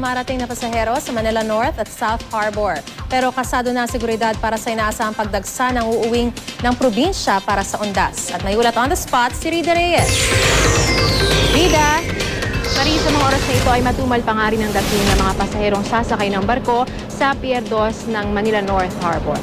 dumarating na pasahero sa Manila North at South Harbor. Pero kasado na ang seguridad para sa inaasahang pagdagsa ng uuwing ng probinsya para sa undas. At may ulat on the spot si Rida Reyes. Rida! Marie, sa mga oras na ito ay matumal pa nga rin ang dating ng mga pasaherong sasakay ng barko sa Pier 2 ng Manila North Harbor.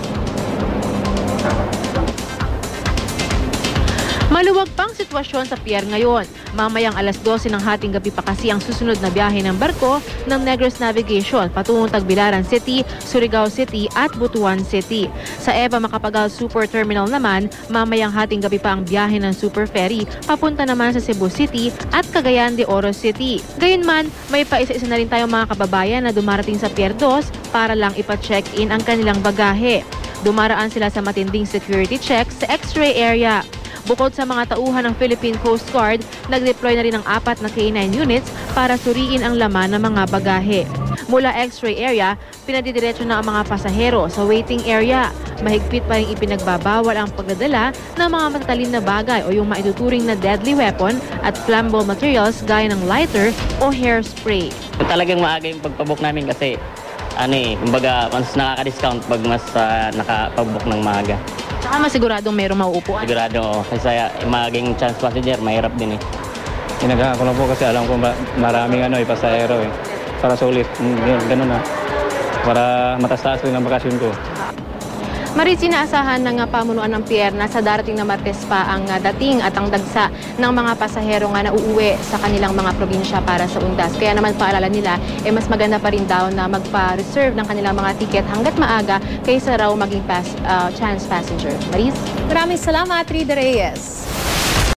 Maluwag pang sitwasyon sa pier ngayon. Mamayang alas 12 ng hating gabi pa kasi ang susunod na biyahe ng barko ng Negros Navigation patungong Tagbilaran City, Surigao City at Butuan City. Sa Eva Macapagal Super Terminal naman, mamayang hating gabi pa ang biyahe ng Super Ferry papunta naman sa Cebu City at Cagayan de Oro City. Gayunman, may paisa-isa na rin tayong mga kababayan na dumarating sa Pier 2 para lang ipa-check-in ang kanilang bagahe. Dumaraan sila sa matinding security check sa X-ray area. Bukod sa mga tauhan ng Philippine Coast Guard, nag-deploy na rin ang 4 na K9 units para suriin ang laman ng mga bagahe. Mula X-ray area, pinadidiretso na ang mga pasahero sa waiting area. Mahigpit pa rin ipinagbabawal ang pagdadala ng mga matatalim na bagay o yung maituturing na deadly weapon at flammable materials gaya ng lighter o hairspray. Talagang maaga yung pagpabook namin kasi kumbaga mas nakaka-discount pag mas nakapag-book ng maaga. Saka masiguradong mayroong mauupuan. Sigurado, kasi maging chance passenger, mahirap din eh. Inagahan ko lang po kasi alam ko maraming pasahero eh. Para sulit, ganun na. Para mataas rin ang bakasyon ko. Marit, sinaasahan ng pamunuan ng pier na sa darating na Martes pa ang dating at ang dagsa ng mga pasahero nga na uuwi sa kanilang mga probinsya para sa undas. Kaya naman paalala nila, mas maganda pa rin daw na magpa-reserve ng kanilang mga tiket hanggat maaga kaysa raw maging chance passenger. Maris? Maraming salamat, Rida Reyes.